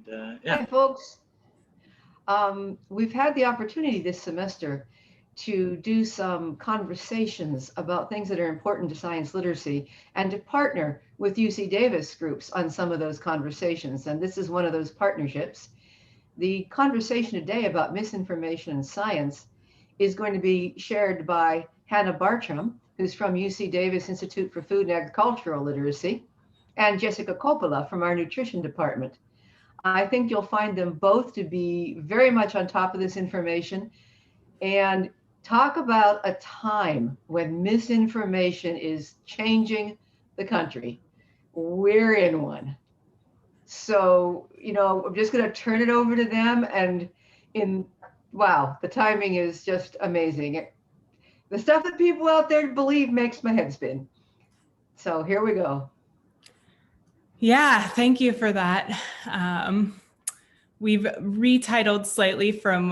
Yeah. Hi, folks. We've had the opportunity this semester to do some conversations about things that are important to science literacy and to partner with UC Davis groups on some of those conversations. And this is one of those partnerships. The conversation today about misinformation in science is going to be shared by Hanna Bartram, who's from UC Davis Institute for Food and Agricultural Literacy, and Jessica Coppola from our nutrition department. I think you'll find them both to be very much on top of this information and talk about a time when misinformation is changing the country. We're in one. So, I'm just going to turn it over to them. And wow, the timing is just amazing. The stuff that people out there believe makes my head spin. So here we go. Yeah, thank you for that. We've retitled slightly from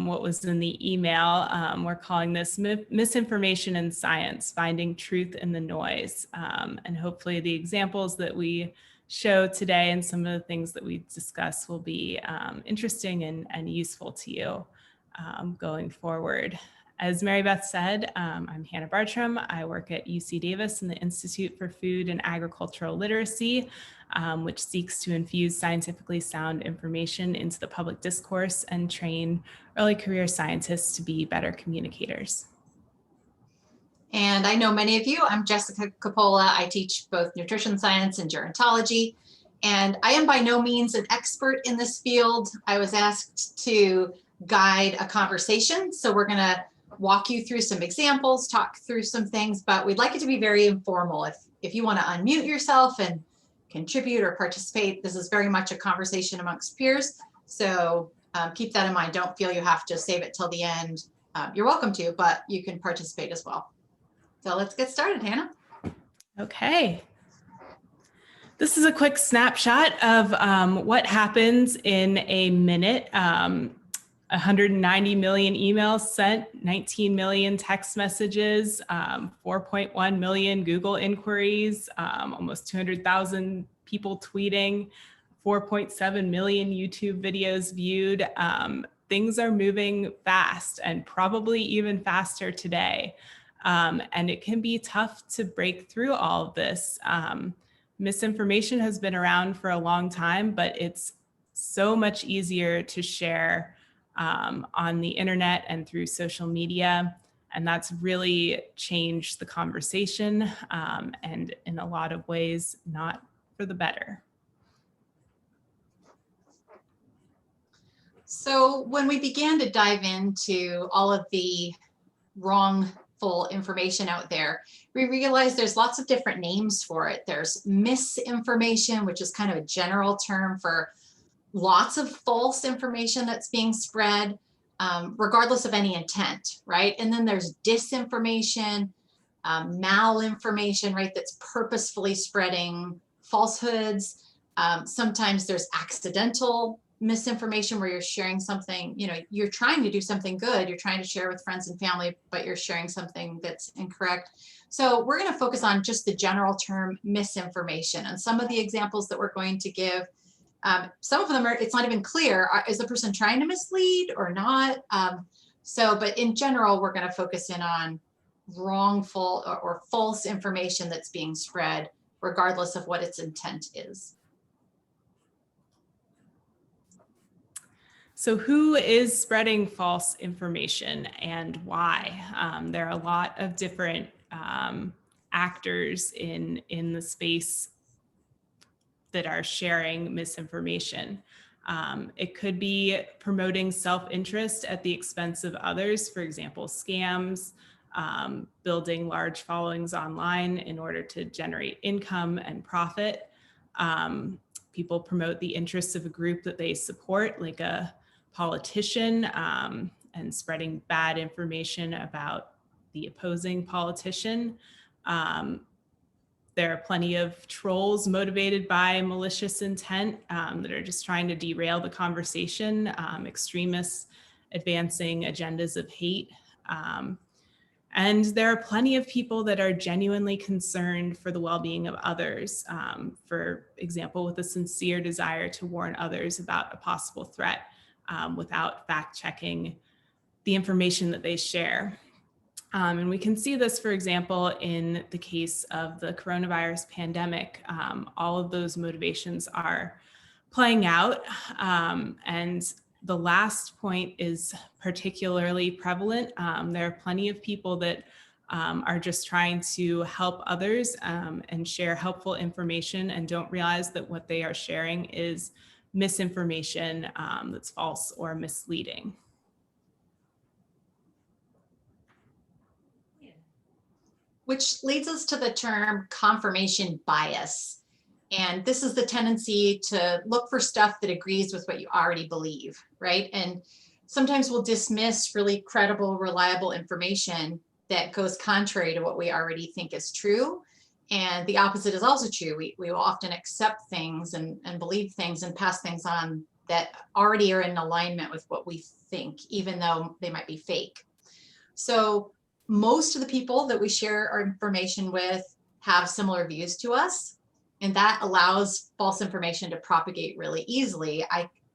what was in the email. We're calling this Misinformation in Science, Finding Truth in the Noise. And hopefully the examples that we show today and some of the things that we discuss will be interesting and useful to you going forward. As Mary Beth said, I'm Hanna Bartram. I work at UC Davis in the Institute for Food and Agricultural Literacy, which seeks to infuse scientifically sound information into the public discourse and train early career scientists to be better communicators. And I know many of you. I'm Jessica Coppola. I teach both nutrition science and gerontology. And I am by no means an expert in this field. I was asked to guide a conversation. So we're going to walk you through some examples, talk through some things, but we'd like it to be very informal. If you want to unmute yourself and contribute or participate, this is very much a conversation amongst peers. So keep that in mind. Don't feel you have to save it till the end. You're welcome to, but you can participate as well. So let's get started, Hanna. Okay. This is a quick snapshot of what happens in a minute. 190 million emails sent, 19 million text messages, 4.1 million Google inquiries, almost 200,000 people tweeting, 4.7 million YouTube videos viewed. Things are moving fast and probably even faster today. And it can be tough to break through all of this. Misinformation has been around for a long time, but it's so much easier to share on the internet and through social media. And that's really changed the conversation and in a lot of ways, not for the better. So when we began to dive into all of the wrongful information out there, we realized there's lots of different names for it. There's misinformation, which is kind of a general term for lots of false information that's being spread, regardless of any intent, right? And then there's disinformation, malinformation, right? That's purposefully spreading falsehoods. Sometimes there's accidental misinformation where you're sharing something, you're trying to do something good, you're trying to share with friends and family, but you're sharing something that's incorrect. So we're going to focus on just the general term misinformation, and some of the examples that we're going to give. Some of them are, it's not even clear, is the person trying to mislead or not? But in general, we're going to focus in on wrongful or false information that's being spread, regardless of what its intent is. So who is spreading false information and why? There are a lot of different actors in the space that are sharing misinformation. It could be promoting self-interest at the expense of others, for example, scams, building large followings online in order to generate income and profit. People promote the interests of a group that they support, like a politician, and spreading bad information about the opposing politician. There are plenty of trolls motivated by malicious intent that are just trying to derail the conversation, extremists advancing agendas of hate. And there are plenty of people that are genuinely concerned for the well-being of others. For example, with a sincere desire to warn others about a possible threat without fact-checking the information that they share. And we can see this, for example, in the case of the coronavirus pandemic. All of those motivations are playing out. And the last point is particularly prevalent. There are plenty of people that are just trying to help others and share helpful information and don't realize that what they are sharing is misinformation that's false or misleading. Which leads us to the term confirmation bias. And this is the tendency to look for stuff that agrees with what you already believe, right? And sometimes we'll dismiss really credible, reliable information that goes contrary to what we already think is true. And the opposite is also true. We will often accept things and believe things and pass things on that already are in alignment with what we think, even though they might be fake. So most of the people that we share our information with have similar views to us, and that allows false information to propagate really easily.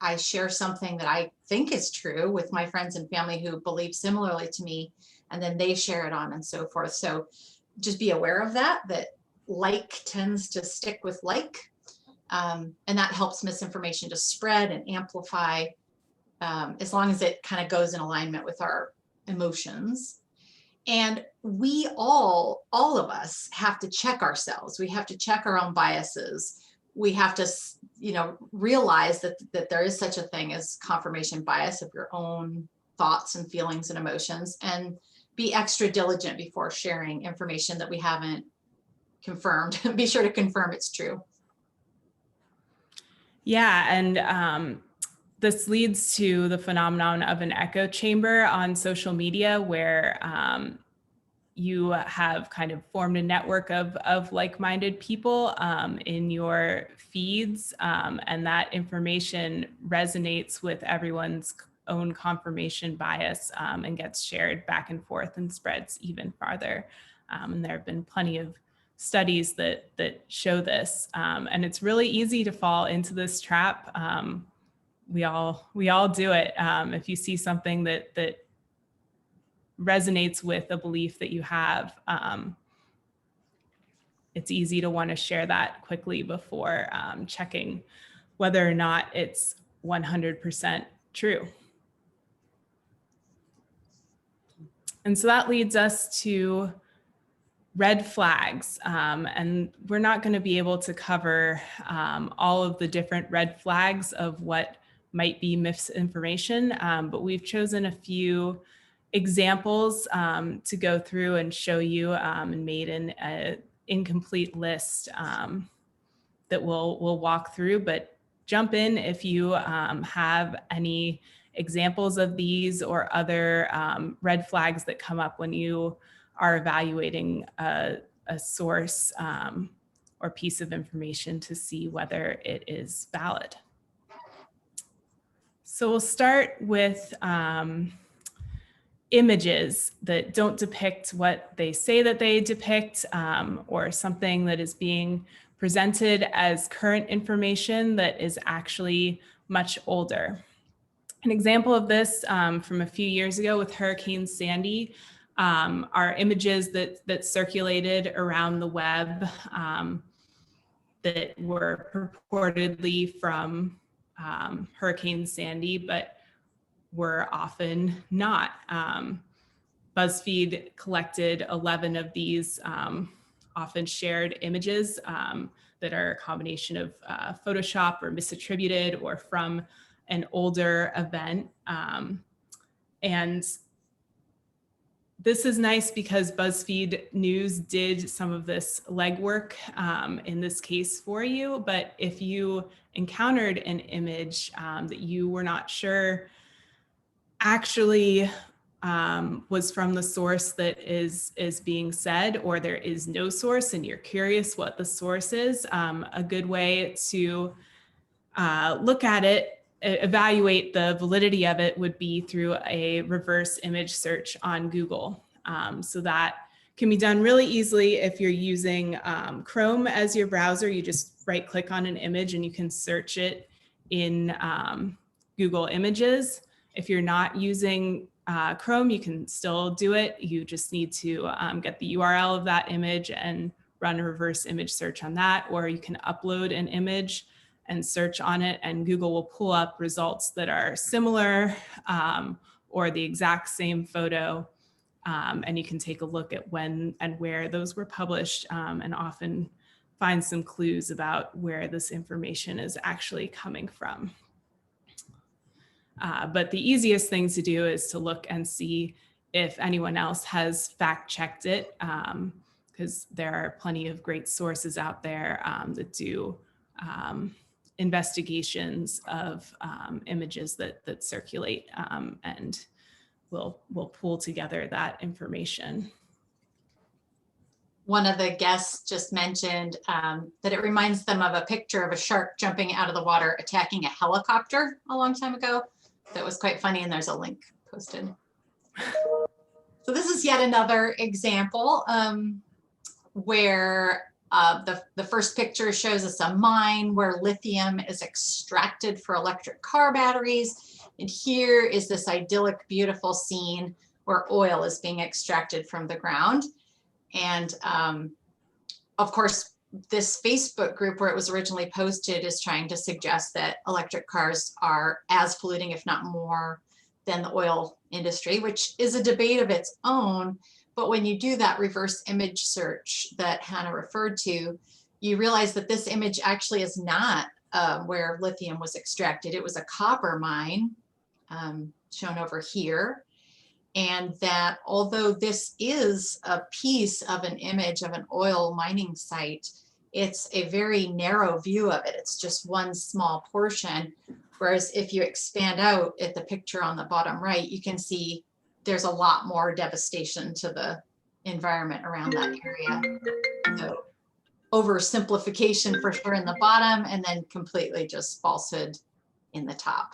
I share something that I think is true with my friends and family who believe similarly to me, and then they share it on and so forth. So just be aware of that like tends to stick with like, and that helps misinformation to spread and amplify as long as it kind of goes in alignment with our emotions. And we all of us have to check ourselves. We have to check our own biases. We have to, realize that there is such a thing as confirmation bias of your own thoughts and feelings and emotions, and be extra diligent before sharing information that we haven't confirmed. Be sure to confirm it's true. Yeah, and this leads to the phenomenon of an echo chamber on social media where you have kind of formed a network of like-minded people in your feeds, and that information resonates with everyone's own confirmation bias and gets shared back and forth and spreads even farther. And there have been plenty of studies that show this, and it's really easy to fall into this trap. We all do it. If you see something that resonates with a belief that you have, it's easy to want to share that quickly before checking whether or not it's 100% true. And so that leads us to red flags. And we're not going to be able to cover all of the different red flags of what might be misinformation, but we've chosen a few examples to go through and show you, and made an incomplete list that we'll walk through, but jump in if you have any examples of these or other red flags that come up when you are evaluating a source or piece of information to see whether it is valid. So we'll start with images that don't depict what they say that they depict, or something that is being presented as current information that is actually much older. An example of this from a few years ago with Hurricane Sandy are images that circulated around the web that were purportedly from Hurricane Sandy, but were often not. BuzzFeed collected 11 of these often shared images that are a combination of Photoshop or misattributed or from an older event. And this is nice because BuzzFeed News did some of this legwork in this case for you. But if you encountered an image that you were not sure actually was from the source that is being said, or there is no source and you're curious what the source is, a good way to look at it, evaluate the validity of it, would be through a reverse image search on Google. So that can be done really easily if you're using Chrome as your browser. You just right click on an image and you can search it in Google Images. If you're not using Chrome, you can still do it. You just need to get the URL of that image and run a reverse image search on that, or you can upload an image and search on it, and Google will pull up results that are similar or the exact same photo. And you can take a look at when and where those were published, and often find some clues about where this information is actually coming from. But the easiest thing to do is to look and see if anyone else has fact checked it, because there are plenty of great sources out there that do investigations of images that circulate, and will pull together that information. One of the guests just mentioned that it reminds them of a picture of a shark jumping out of the water, attacking a helicopter a long time ago. That was quite funny, and there's a link posted. So this is yet another example where the first picture shows us a mine where lithium is extracted for electric car batteries. And here is this idyllic, beautiful scene where oil is being extracted from the ground. And of course, this Facebook group where it was originally posted is trying to suggest that electric cars are as polluting, if not more, than the oil industry, which is a debate of its own. But when you do that reverse image search that Hanna referred to, you realize that this image actually is not where lithium was extracted. It was a copper mine shown over here. And that although this is a piece of an image of an oil mining site, it's a very narrow view of it. It's just one small portion. Whereas if you expand out at the picture on the bottom right, you can see there's a lot more devastation to the environment around that area. So oversimplification for sure in the bottom, and then completely just falsehood in the top.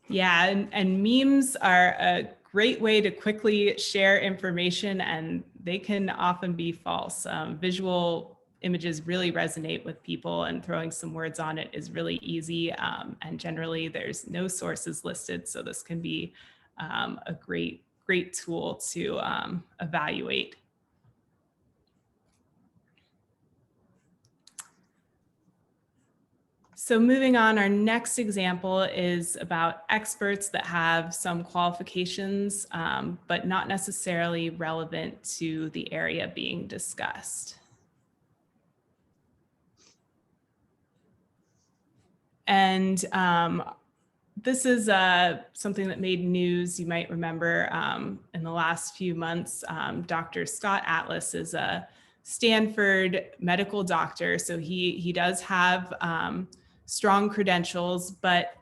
Yeah, and memes are a great way to quickly share information, and they can often be false. Visual images really resonate with people, and throwing some words on it is really easy. And generally there's no sources listed, so this can be a great tool to evaluate. So moving on, our next example is about experts that have some qualifications, but not necessarily relevant to the area being discussed. And this is something that made news, you might remember, in the last few months. Dr. Scott Atlas is a Stanford medical doctor, so he does have strong credentials, but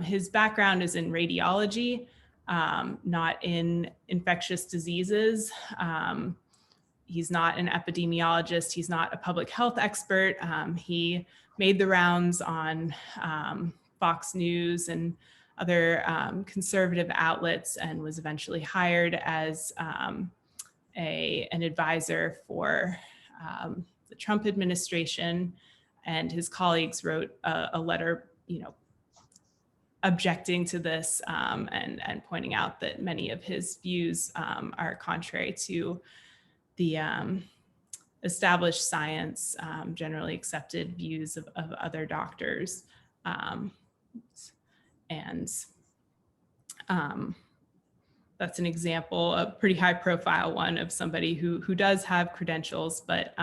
his background is in radiology, not in infectious diseases. He's not an epidemiologist. He's not a public health expert. He made the rounds on Fox News and other conservative outlets, and was eventually hired as an advisor for the Trump administration. And his colleagues wrote a letter, objecting to this and pointing out that many of his views are contrary to the established science, generally accepted views of other doctors. That's an example, a pretty high profile one, of somebody who does have credentials, but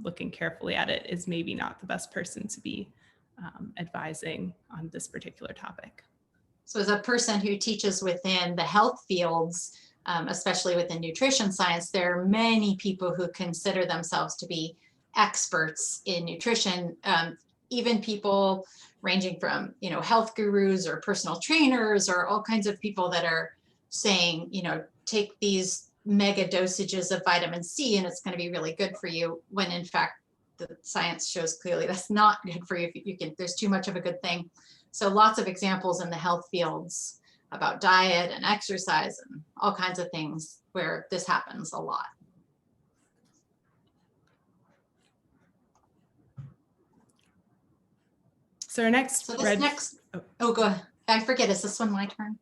looking carefully at it is maybe not the best person to be advising on this particular topic. So as a person who teaches within the health fields, especially within nutrition science, there are many people who consider themselves to be experts in nutrition, even people ranging from, health gurus or personal trainers, or all kinds of people that are saying, take these mega dosages of vitamin C and it's going to be really good for you, when in fact the science shows clearly that's not good for you. If there's too much of a good thing. So lots of examples in the health fields about diet and exercise and all kinds of things where this happens a lot. So our next So this go ahead. I forget, is this one my turn?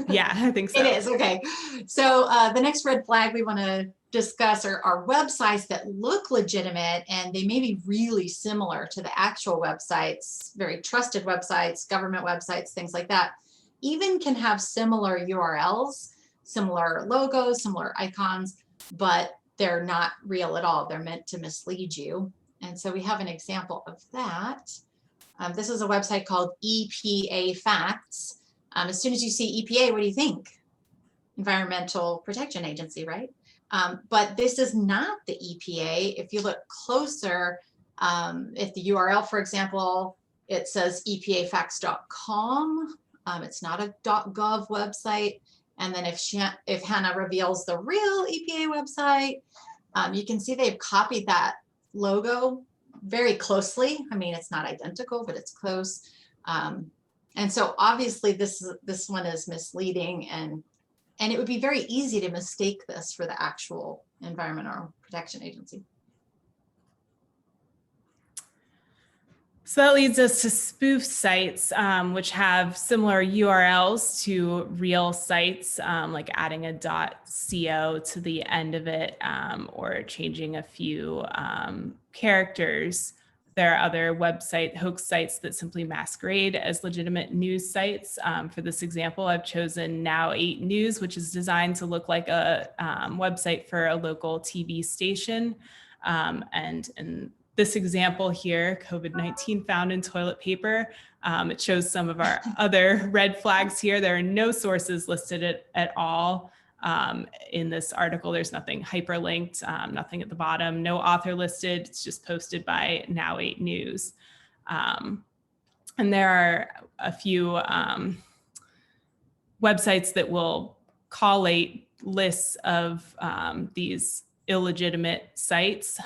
Yeah, I think so. It is, okay. So the next red flag we want to discuss are websites that look legitimate and they may be really similar to the actual websites, very trusted websites, government websites, things like that. Even can have similar URLs, similar logos, similar icons, but they're not real at all. They're meant to mislead you. And so we have an example of that. This is a website called EPA Facts. As soon as you see EPA, what do you think? Environmental Protection Agency, right? But this is not the EPA. If you look closer, if the URL, for example, it says epafacts.com. It's not a .gov website. And then if Hanna reveals the real EPA website, you can see they've copied that logo very closely. I mean, it's not identical, but it's close. And so obviously this one is misleading, and it would be very easy to mistake this for the actual Environmental Protection Agency. So that leads us to spoof sites, which have similar URLs to real sites, like adding a .co to the end of it, or changing a few characters. There are other website hoax sites that simply masquerade as legitimate news sites. For this example, I've chosen Now 8 News, which is designed to look like a website for a local TV station. And in this example here, COVID-19 found in toilet paper. It shows some of our other red flags here. There are no sources listed at all. In this article, there's nothing hyperlinked, nothing at the bottom, no author listed. It's just posted by Now 8 News. And there are a few websites that will collate lists of these illegitimate sites,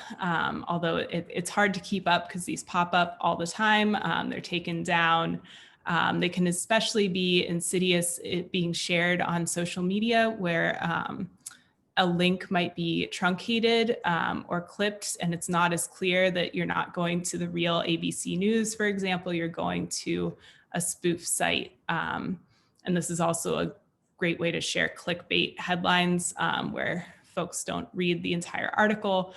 although it's hard to keep up because these pop up all the time. They're taken down. They can especially be insidious being shared on social media where a link might be truncated or clipped, and it's not as clear that you're not going to the real ABC News, for example, you're going to a spoof site. And this is also a great way to share clickbait headlines where folks don't read the entire article.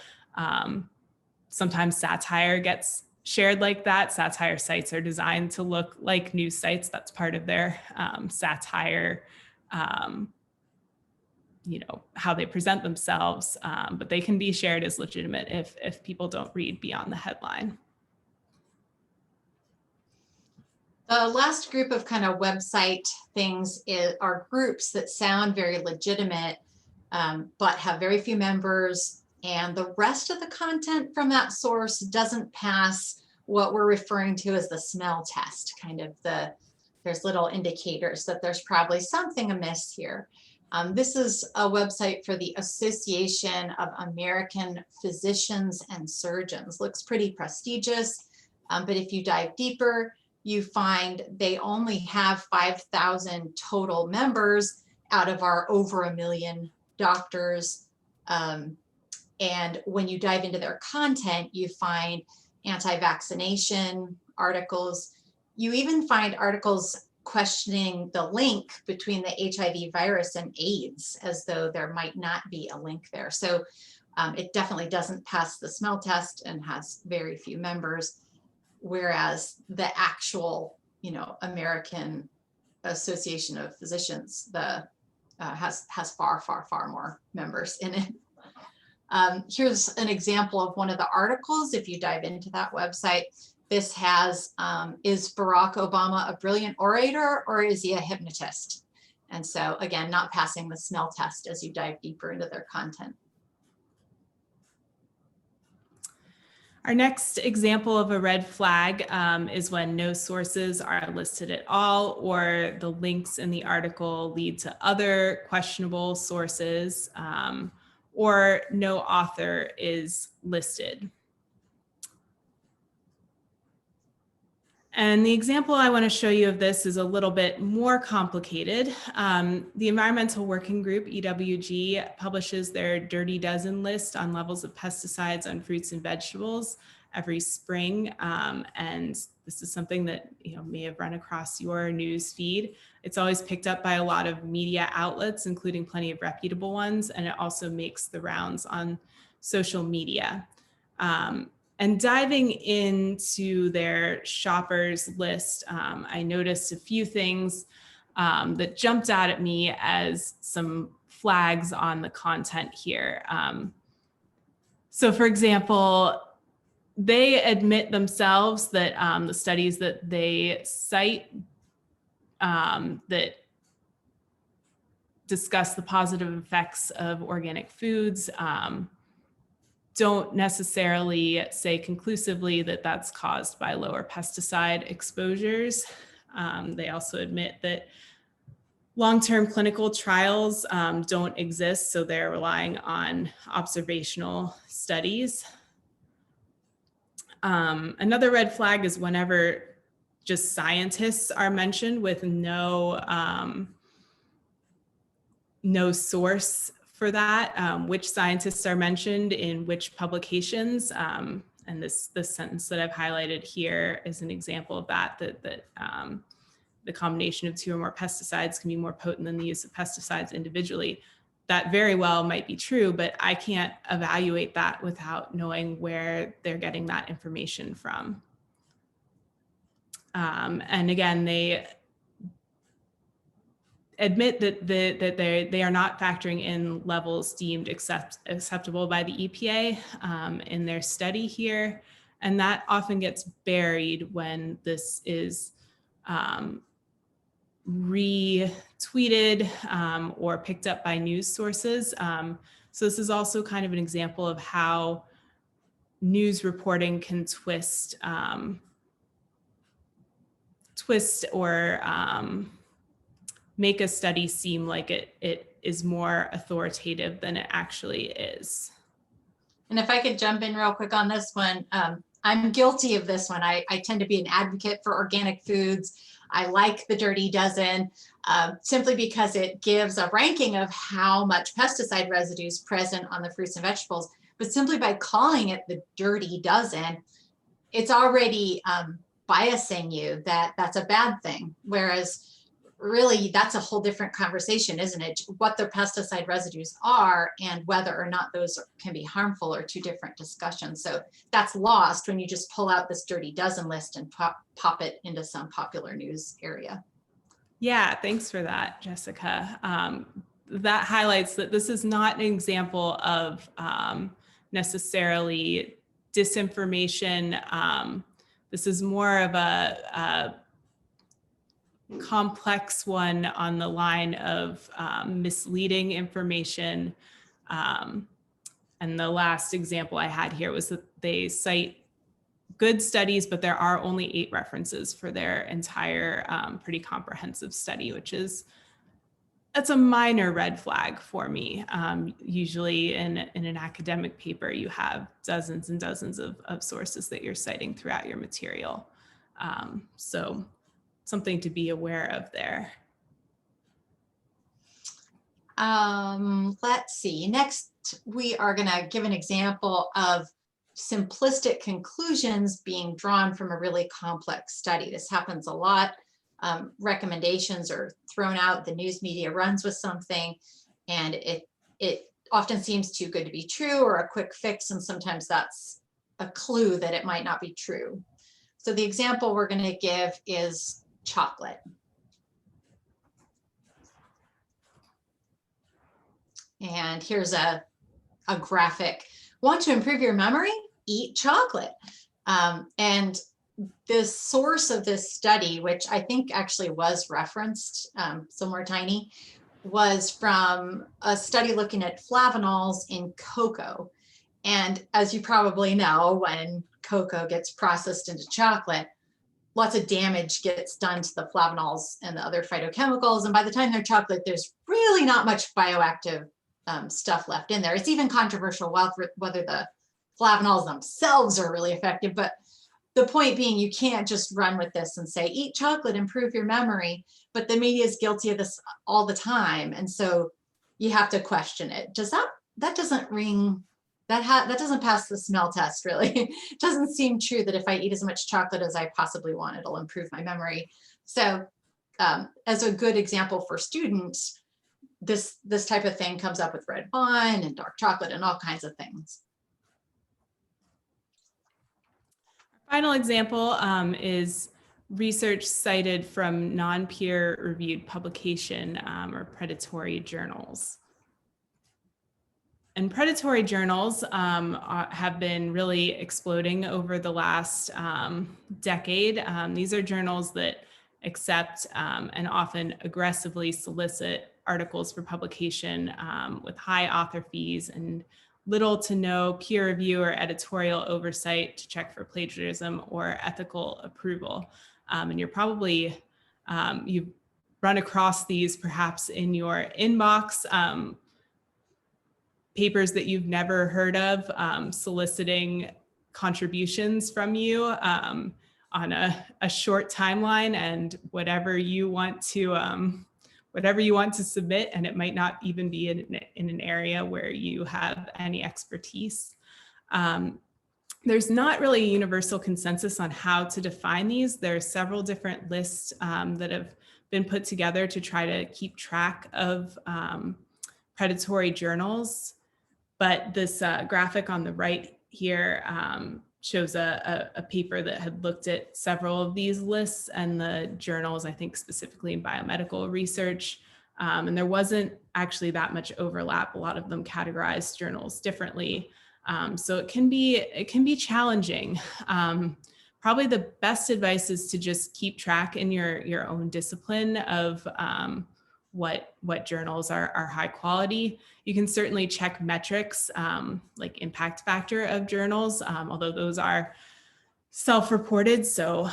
Sometimes satire gets shared like that. Satire sites are designed to look like news sites. That's part of their satire, how they present themselves, but they can be shared as legitimate if people don't read beyond the headline. The last group of kind of website things are groups that sound very legitimate, but have very few members, and the rest of the content from that source doesn't pass what we're referring to as the smell test. There's little indicators that there's probably something amiss here. This is a website for the Association of American Physicians and Surgeons. Looks pretty prestigious, but if you dive deeper, you find they only have 5,000 total members out of our over 1 million doctors. And when you dive into their content, you find anti-vaccination articles. You even find articles questioning the link between the HIV virus and AIDS, as though there might not be a link there. So it definitely doesn't pass the smell test and has very few members, whereas the actual, American Association of Physicians, has far, far, far more members in it. Here's an example of one of the articles. If you dive into that website, this has, is Barack Obama a brilliant orator or is he a hypnotist? And so again, not passing the smell test as you dive deeper into their content. Our next example of a red flag is when no sources are listed at all, or the links in the article lead to other questionable sources, or no author is listed. And the example I want to show you of this is a little bit more complicated. The Environmental Working Group, EWG, publishes their Dirty Dozen list on levels of pesticides on fruits and vegetables every spring. And this is something that may have run across your news feed. It's always picked up by a lot of media outlets, including plenty of reputable ones, and it also makes the rounds on social media. And diving into their shoppers list, I noticed a few things that jumped out at me as some flags on the content here. So for example, they admit themselves that the studies that they cite that discuss the positive effects of organic foods don't necessarily say conclusively that that's caused by lower pesticide exposures. They also admit that long-term clinical trials don't exist, so they're relying on observational studies. Another red flag is whenever just scientists are mentioned with no source for that, which scientists are mentioned in which publications. And this sentence that I've highlighted here is an example of that the combination of 2 or more pesticides can be more potent than the use of pesticides individually. That very well might be true, but I can't evaluate that without knowing where they're getting that information from. And again, they admit that they are not factoring in levels deemed acceptable by the EPA in their study here. And that often gets buried when this is retweeted or picked up by news sources. So this is also kind of an example of how news reporting can twist or make a study seem like it is more authoritative than it actually is. And if I could jump in real quick on this one, I'm guilty of this one. I tend to be an advocate for organic foods. I like the Dirty Dozen simply because it gives a ranking of how much pesticide residue is present on the fruits and vegetables. But simply by calling it the Dirty Dozen, it's already biasing you that that's a bad thing. Whereas really, that's a whole different conversation, isn't it? What the pesticide residues are and whether or not those can be harmful are 2 different discussions. So that's lost when you just pull out this Dirty Dozen list and pop it into some popular news area. Yeah, thanks for that, Jessica. That highlights that this is not an example of necessarily disinformation. This is more of a complex one on the line of misleading information. And the last example I had here was that they cite good studies, but there are only 8 references for their entire pretty comprehensive study, that's a minor red flag for me. Usually in an academic paper, you have dozens and dozens of sources that you're citing throughout your material. So something to be aware of there. Let's see. Next, we are going to give an example of simplistic conclusions being drawn from a really complex study. This happens a lot. Recommendations are thrown out, the news media runs with something, and it often seems too good to be true or a quick fix, and sometimes that's a clue that it might not be true. So the example we're going to give is chocolate. And here's a graphic. Want to improve your memory? Eat chocolate. And the source of this study, which I think actually was referenced somewhere tiny, was from a study looking at flavanols in cocoa. And as you probably know, when cocoa gets processed into chocolate, lots of damage gets done to the flavanols and the other phytochemicals. And by the time they're chocolate, there's really not much bioactive stuff left in there. It's even controversial whether the flavanols themselves are really effective, but the point being, you can't just run with this and say, eat chocolate, improve your memory. But the media is guilty of this all the time. And so you have to question it. That doesn't ring, that doesn't pass the smell test, really. It doesn't seem true that if I eat as much chocolate as I possibly want, it'll improve my memory. So as a good example for students, this type of thing comes up with red wine and dark chocolate and all kinds of things. Final example is research cited from non-peer reviewed publication or predatory journals. And predatory journals have been really exploding over the last decade. These are journals that accept and often aggressively solicit articles for publication with high author fees and little to no peer review or editorial oversight to check for plagiarism or ethical approval. And you're probably, you've run across these perhaps in your inbox, papers that you've never heard of soliciting contributions from you on a short timeline, and whatever you want to submit, and it might not even be in an area where you have any expertise. There's not really a universal consensus on how to define these. There are several different lists that have been put together to try to keep track of predatory journals. But this graphic on the right here shows a paper that had looked at several of these lists and the journals, I think specifically in biomedical research. And there wasn't actually that much overlap. A lot of them categorized journals differently. So it can be challenging. Probably the best advice is to just keep track in your own discipline of what journals are high quality. You can certainly check metrics like impact factor of journals, although those are self-reported, so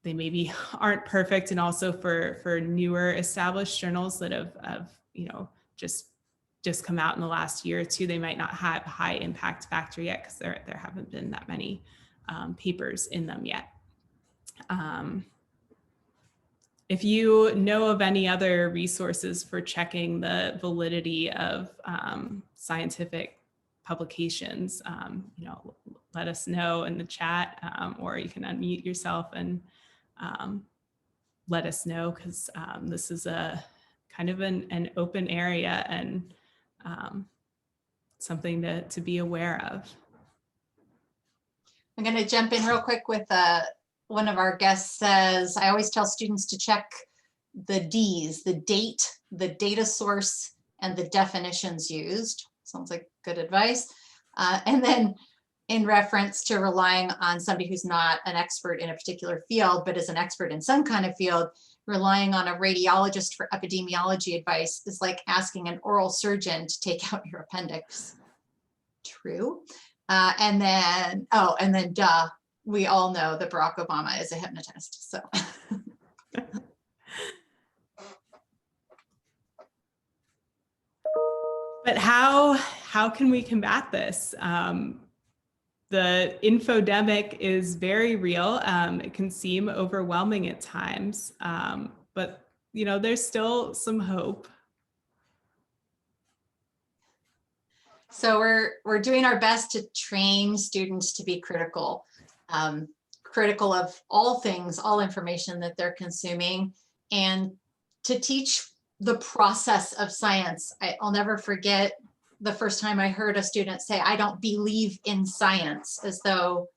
they maybe aren't perfect. And also for newer established journals that have just come out in the last year or two, they might not have a high impact factor yet because there haven't been that many papers in them yet. If you know of any other resources for checking the validity of scientific publications, let us know in the chat, or you can unmute yourself and let us know, because this is a kind of an open area and something to be aware of. I'm going to jump in real quick with one of our guests says, I always tell students to check the D's, the date, the data source, and the definitions used. Sounds like good advice. And then in reference to relying on somebody who's not an expert in a particular field, but is an expert in some kind of field, relying on a radiologist for epidemiology advice is like asking an oral surgeon to take out your appendix. True. And then duh, we all know that Barack Obama is a hypnotist, so. But how can we combat this? The infodemic is very real. It can seem overwhelming at times, but there's still some hope. So we're doing our best to train students to be critical of all things, all information that they're consuming, and to teach the process of science. I'll never forget the first time I heard a student say, I don't believe in science, as though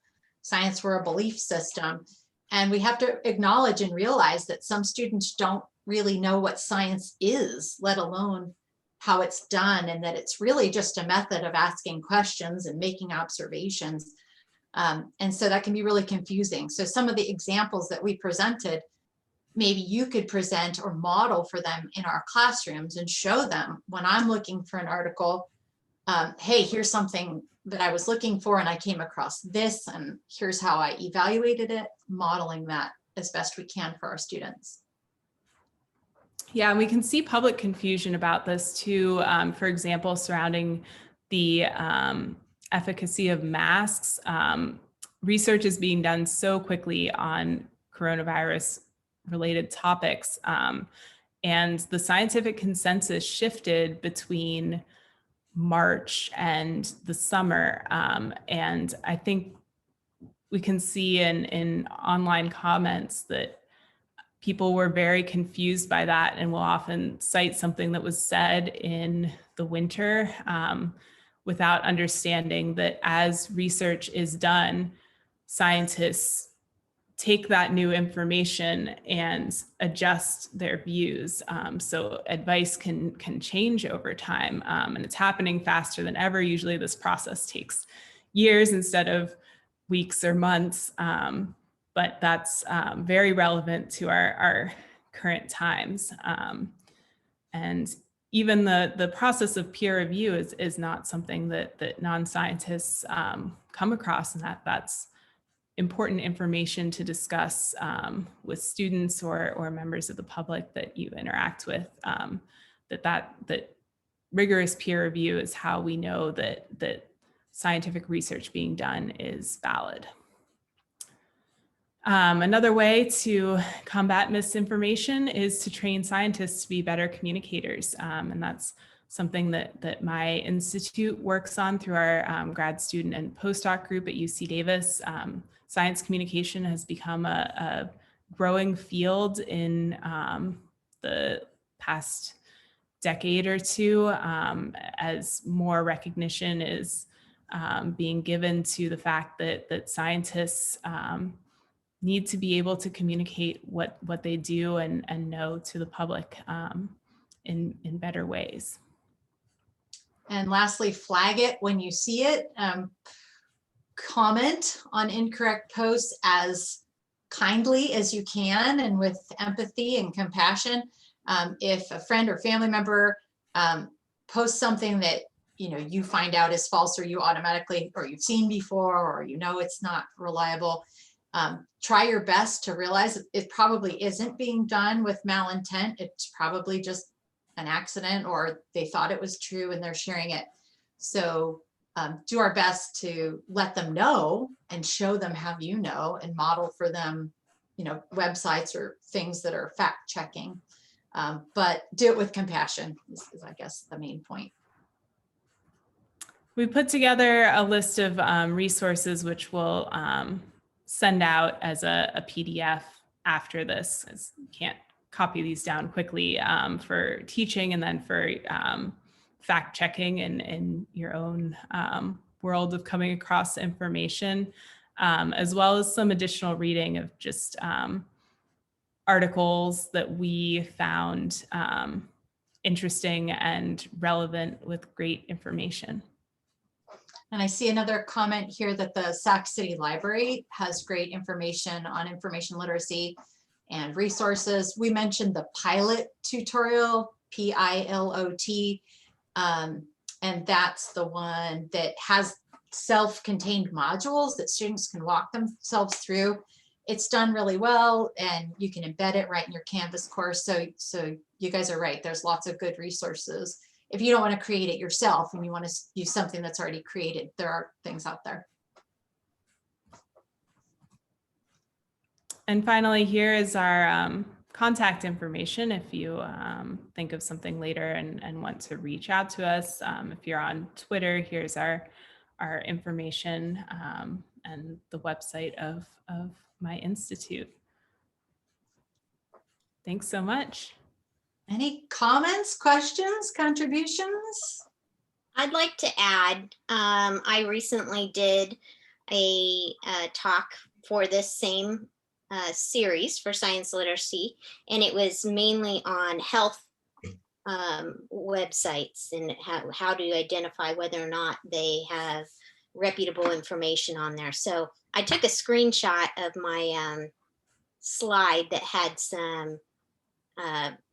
science were a belief system. And we have to acknowledge and realize that some students don't really know what science is, let alone how it's done, and that it's really just a method of asking questions and making observations. And so that can be really confusing. So some of the examples that we presented, maybe you could present or model for them in our classrooms and show them, when I'm looking for an article, hey, here's something that I was looking for and I came across this, and here's how I evaluated it, modeling that as best we can for our students. Yeah, and we can see public confusion about this too. For example, surrounding the efficacy of masks. research is being done so quickly on coronavirus related topics. And the scientific consensus shifted between March and the summer. And I think we can see in online comments that people were very confused by that and will often cite something that was said in the winter without understanding that as research is done, scientists take that new information and adjust their views. So advice can change over time, and it's happening faster than ever. Usually this process takes years instead of weeks or months, but that's very relevant to our current times. And even the process of peer review is not something that non-scientists come across, and that's important information to discuss with students or members of the public that you interact with. That rigorous peer review is how we know that scientific research being done is valid. Another way to combat misinformation is to train scientists to be better communicators, and that's something that my institute works on through our grad student and postdoc group at UC Davis. Science communication has become a growing field in the past decade or two, as more recognition is being given to the fact that scientists need to be able to communicate what they do and know to the public in better ways. And lastly, flag it when you see it. Comment on incorrect posts as kindly as you can and with empathy and compassion. If a friend or family member posts something that you find out is false, or you automatically, or you've seen before, or it's not reliable, try your best to realize it probably isn't being done with malintent. It's probably just an accident, or they thought it was true and they're sharing it. So do our best to let them know and show them how and model for them, websites or things that are fact checking. But do it with compassion is I guess the main point. We put together a list of resources which we'll send out as a PDF after this, as you can't copy these down quickly for teaching and then for fact checking in your own world of coming across information, as well as some additional reading of just articles that we found interesting and relevant with great information. And I see another comment here that the Sac City Library has great information on information literacy and resources. We mentioned the pilot tutorial, PILOT, and that's the one that has self-contained modules that students can walk themselves through. It's done really well, and you can embed it right in your Canvas course. So you guys are right. There's lots of good resources. If you don't want to create it yourself and you want to use something that's already created, there are things out there. And finally, here is our contact information if you think of something later and want to reach out to us. If you're on Twitter, here's our information and the website of my institute. Thanks so much. Any comments, questions, contributions? I'd like to add, I recently did a talk for this same series for science literacy, and it was mainly on health websites and how to identify whether or not they have reputable information on there. So I took a screenshot of my slide that had some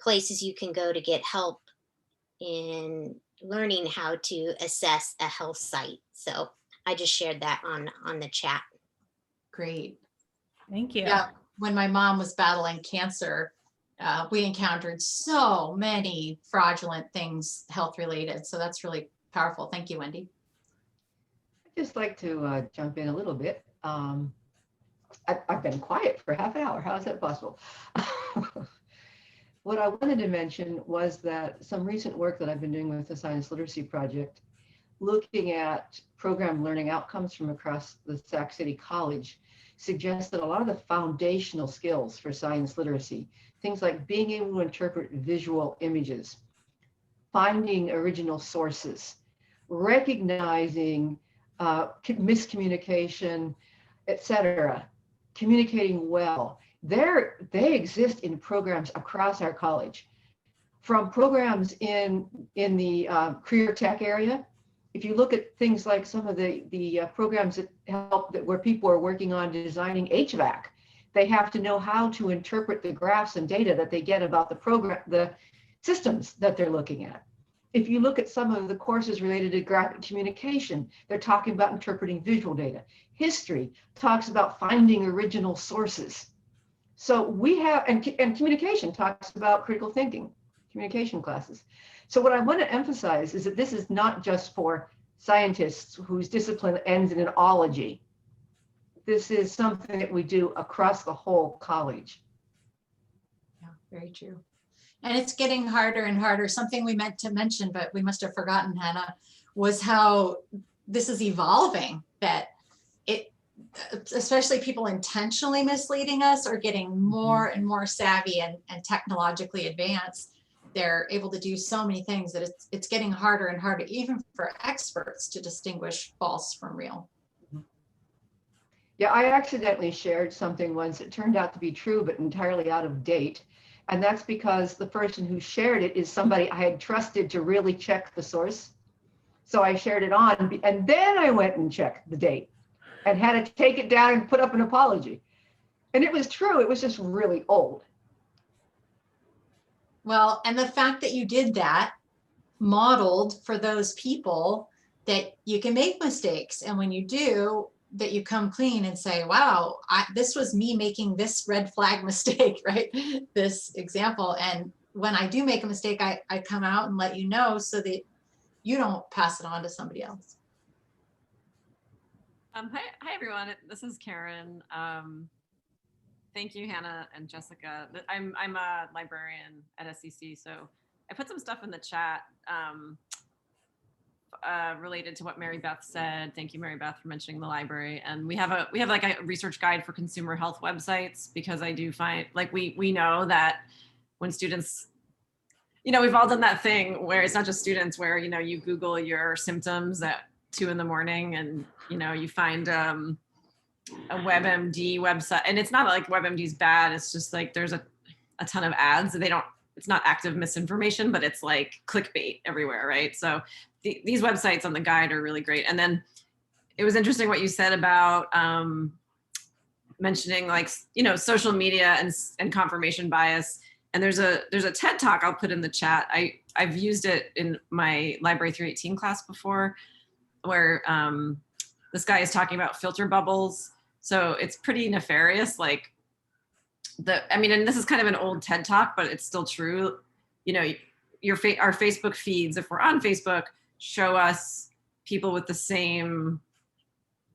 places you can go to get help in learning how to assess a health site. So I just shared that on the chat. Great. Thank you. Yeah, when my mom was battling cancer, we encountered so many fraudulent things health related. So that's really powerful. Thank you, Wendy. I'd just like to jump in a little bit. I've been quiet for half an hour. How is that possible? What I wanted to mention was that some recent work that I've been doing with the Science Literacy Project, looking at program learning outcomes from across the Sac City College, suggests that a lot of the foundational skills for science literacy, things like being able to interpret visual images, finding original sources, recognizing miscommunication, etc., communicating well, they exist in programs across our college. From programs in the career tech area, if you look at things like some of the programs that help, where people are working on designing HVAC, they have to know how to interpret the graphs and data that they get about the systems that they're looking at. If you look at some of the courses related to graphic communication, they're talking about interpreting visual data. History talks about finding original sources. So we have, and communication talks about critical thinking, communication classes. So what I want to emphasize is that this is not just for scientists whose discipline ends in an ology. This is something that we do across the whole college. Yeah, very true. And it's getting harder and harder. Something we meant to mention, but we must have forgotten, Hannah, was how this is evolving, that it, especially people intentionally misleading us, are getting more and more savvy and technologically advanced. They're able to do so many things that it's getting harder and harder, even for experts, to distinguish false from real. Yeah, I accidentally shared something once that turned out to be true, but entirely out of date. And that's because the person who shared it is somebody I had trusted to really check the source. So I shared it on, and then I went and checked the date and had to take it down and put up an apology. And it was true, it was just really old. Well, and the fact that you did that modeled for those people that you can make mistakes. And when you do, that you come clean and say, wow, this was me making this red flag mistake, right? This example. And when I do make a mistake, I come out and let you know so that you don't pass it on to somebody else. Hi everyone, this is Karen. Thank you, Hannah and Jessica. I'm a librarian at SCC, so I put some stuff in the chat related to what Mary Beth said. Thank you, Mary Beth, for mentioning the library. And we have like a research guide for consumer health websites, because I do find, like, we know that when students, we've all done that thing where it's not just students, where you Google your symptoms at 2 a.m. and you find a WebMD website, and it's not like WebMD's bad. It's just like there's a ton of ads. It's not active misinformation, but it's like clickbait everywhere, right? So these websites on the guide are really great. And then it was interesting what you said about mentioning, like, social media and confirmation bias. And there's a TED talk I'll put in the chat. I've used it in my Library 318 class before, where this guy is talking about filter bubbles. So it's pretty nefarious. Like, and this is kind of an old TED talk, but it's still true. Our Facebook feeds, if we're on Facebook, show us people with the same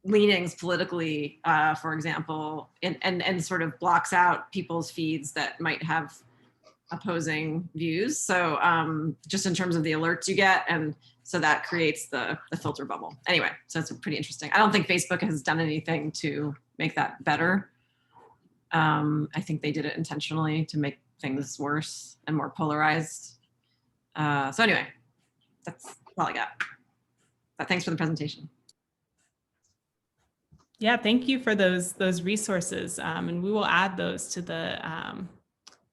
leanings politically, for example, and sort of blocks out people's feeds that might have opposing views. So just in terms of the alerts you get, and so that creates the filter bubble. Anyway, so it's pretty interesting. I don't think Facebook has done anything to make that better. I think they did it intentionally to make things worse and more polarized. So anyway, that's all I got. But thanks for the presentation. Yeah, thank you for those resources, and we will add those to the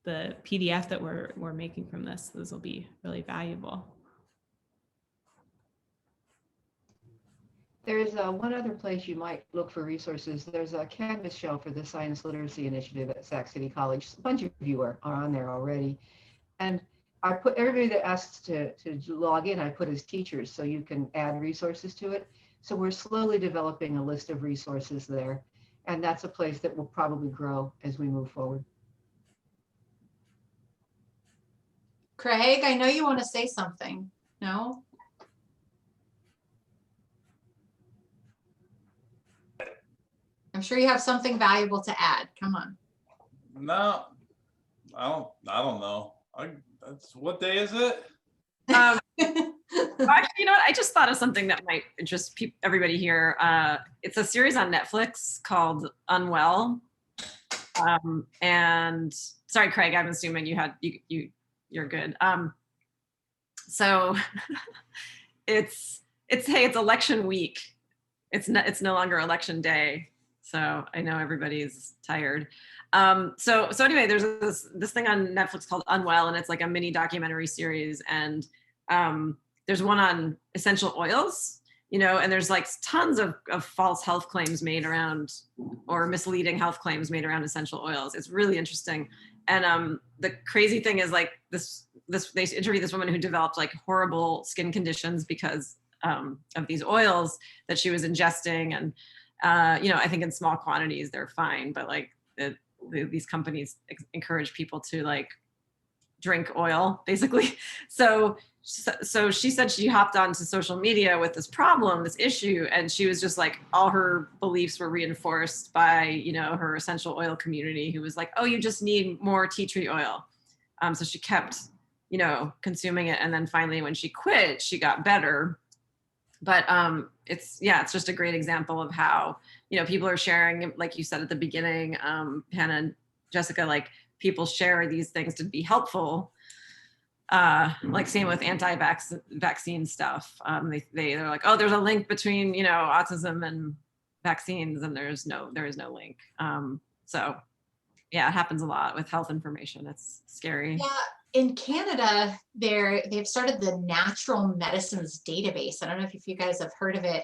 PDF that we're making from this. Those will be really valuable. There's one other place you might look for resources. There's a Canvas show for the Science Literacy Initiative at Sac City College. A bunch of you are on there already. And I put everybody that asks to log in, I put as teachers, so you can add resources to it. So we're slowly developing a list of resources there. And that's a place that will probably grow as we move forward. Craig, I know you want to say something. No? I'm sure you have something valuable to add. Come on. No, I don't know. What day is it? Actually, you know what? I just thought of something that might interest everybody here. It's a series on Netflix called Unwell. And sorry, Craig, I'm assuming you're good. So it's election week. It's no longer election day. So I know everybody's tired. So anyway, there's this thing on Netflix called Unwell, and it's like a mini documentary series. And there's one on essential oils, and there's like tons of false health claims made around, or misleading health claims made around essential oils. It's really interesting. And the crazy thing is, like, they interviewed this woman who developed like horrible skin conditions because of these oils that she was ingesting. And I think in small quantities they're fine, but like these companies encourage people to like drink oil, basically. So she said she hopped onto social media with this problem, this issue, and she was just like, all her beliefs were reinforced by, her essential oil community, who was like, oh, you just need more tea tree oil. So she kept, consuming it. And then finally, when she quit, she got better. But it's just a great example of how, people are sharing, like you said at the beginning, Hannah and Jessica, like, people share these things to be helpful. Like same with anti-vaccine stuff. They're like, oh, there's a link between, autism and vaccines, and there is no link. So yeah, it happens a lot with health information. It's scary. Yeah. In Canada, they've started the Natural Medicines Database. I don't know if you guys have heard of it.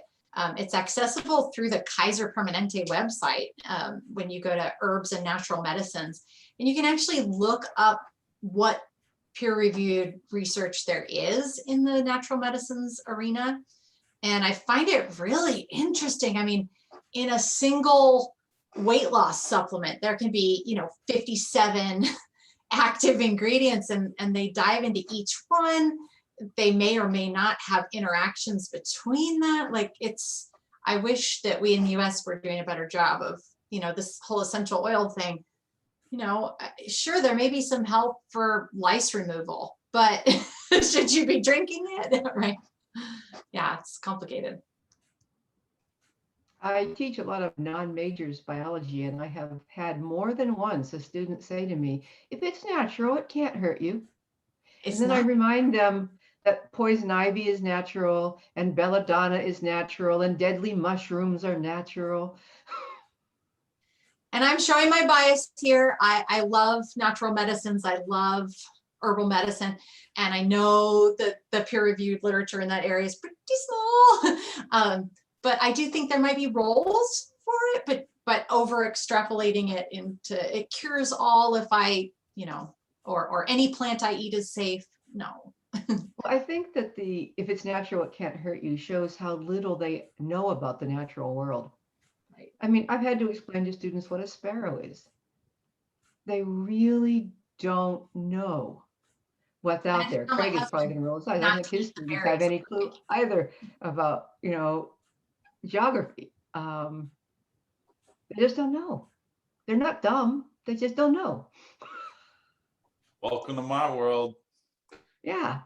It's accessible through the Kaiser Permanente website when you go to Herbs and Natural Medicines. And you can actually look up what peer-reviewed research there is in the natural medicines arena. And I find it really interesting. I mean, in a single weight loss supplement, there can be, 57 active ingredients, and they dive into each one. They may or may not have interactions between that. Like, I wish that we in the US were doing a better job of, this whole essential oil thing. Sure, there may be some help for lice removal, but should you be drinking it? Right? Yeah, it's complicated. I teach a lot of non-majors biology, and I have had more than once a student say to me, if it's natural, it can't hurt you. And then I remind them that poison ivy is natural, and belladonna is natural, and deadly mushrooms are natural. And I'm showing my bias here. I love natural medicines. I love herbal medicine. And I know that the peer-reviewed literature in that area is pretty small. But I do think there might be roles for it, but over extrapolating it into it cures all if I, or any plant I eat is safe. No. Well, I think that if it's natural, it can't hurt you shows how little they know about the natural world. Right. I mean, I've had to explain to students what a sparrow is. They really don't know what's out there. Craig is probably going to roll his eyes. I don't think his students have any clue either about, geography. They just don't know. They're not dumb. They just don't know. Welcome to my world. Yeah.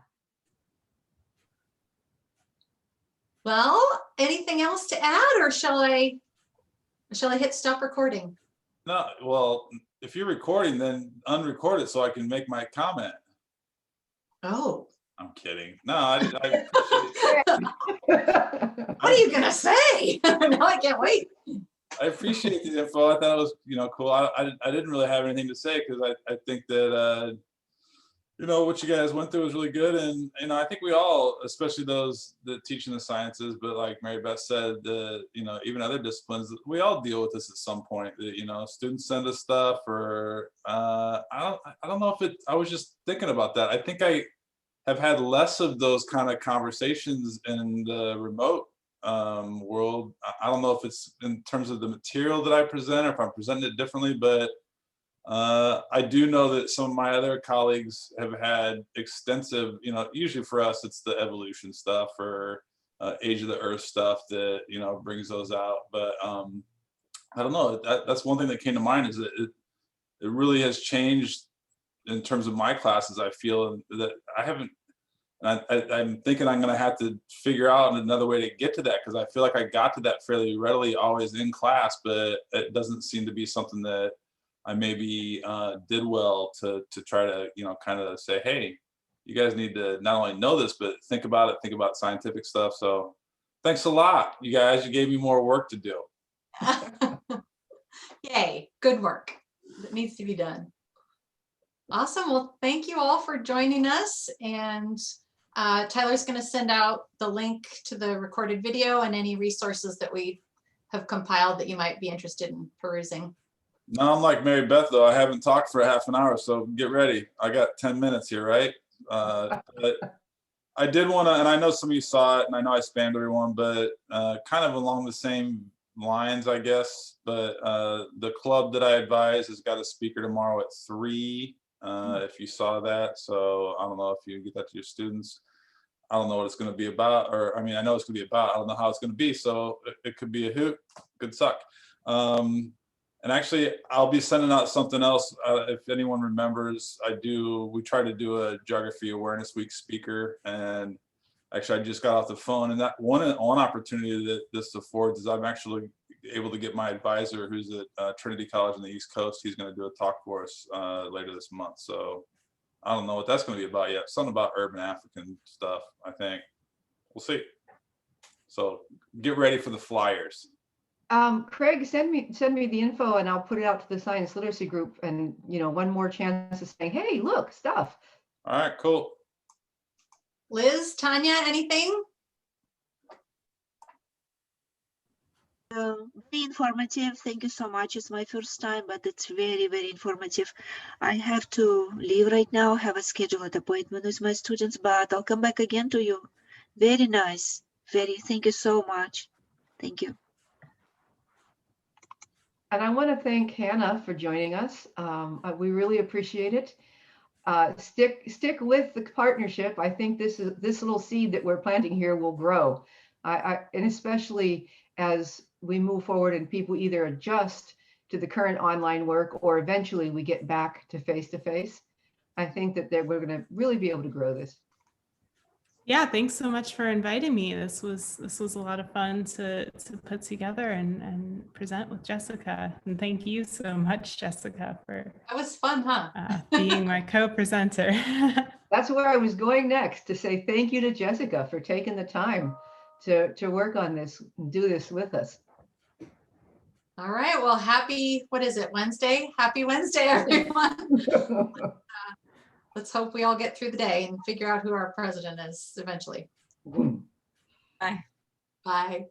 Well, anything else to add, or shall I hit stop recording? No, well, if you're recording, then unrecord it so I can make my comment. Oh. I'm kidding. No, I appreciate What are you gonna say? Now I can't wait. I appreciate the info. I thought it was, cool. I didn't really have anything to say because I think that what you guys went through was really good, and I think we all, especially those that teach in the sciences, but like Mary Beth said, even other disciplines, we all deal with this at some point. Students send us stuff, or I don't know if I was just thinking about that. I think I have had less of those kind of conversations in the remote world. I don't know if it's in terms of the material that I present, or if I'm presenting it differently, but I do know that some of my other colleagues have had extensive, usually for us, it's the evolution stuff or age of the earth stuff that, brings those out. But I don't know, that's one thing that came to mind, is that it really has changed in terms of my classes. I feel that I haven't, and I'm thinking I'm going to have to figure out another way to get to that, because I feel like I got to that fairly readily always in class, but it doesn't seem to be something that I maybe did well to try to, you know, kind of say, hey, you guys need to not only know this, but think about it, think about scientific stuff. So thanks a lot, you guys. You gave me more work to do. Yay, good work that needs to be done. Awesome. Well, thank you all for joining us. And Tyler's going to send out the link to the recorded video and any resources that we have compiled that you might be interested in perusing. Now I'm like Mary Beth, though. I haven't talked for a half an hour, so get ready. I got 10 minutes here, right? But I did want to, and I know some of you saw it, and I know I spammed everyone, but kind of along the same lines, I guess. But the club that I advise has got a speaker tomorrow at 3. If you saw that. So I don't know if you get that to your students. I don't know what it's going to be about, or I mean, I know it's going to be about. I don't know how it's going to be. So it could be a hoot, could suck. And actually, I'll be sending out something else. If anyone remembers, we try to do a Geography Awareness Week speaker. And actually, I just got off the phone, and that one opportunity that this affords is I'm actually able to get my advisor, who's at Trinity College on the East Coast. He's going to do a talk for us later this month. So I don't know what that's going to be about yet. Something about urban African stuff, I think. We'll see. So get ready for the flyers. Craig, send me the info, and I'll put it out to the science literacy group, and you know, one more chance of saying, hey, look, stuff. All right, cool. Liz, Tanya, anything? Very informative. Thank you so much. It's my first time, but it's very, very informative. I have to leave right now, have a scheduled appointment with my students, but I'll come back again to you. Very nice. Thank you so much. Thank you. And I want to thank Hanna for joining us. We really appreciate it. Stick with the partnership. I think this little seed that we're planting here will grow. And especially as we move forward and people either adjust to the current online work or eventually we get back to face-to-face, I think that we're going to really be able to grow this. Yeah, thanks so much for inviting me. This was a lot of fun to put together and present with Jessica. And thank you so much, Jessica, for That was fun, huh? being my co-presenter. That's where I was going next, to say thank you to Jessica for taking the time to work on this, do this with us. All right. Well, what is it, Wednesday? Happy Wednesday, everyone. Let's hope we all get through the day and figure out who our president is eventually. Bye. Bye.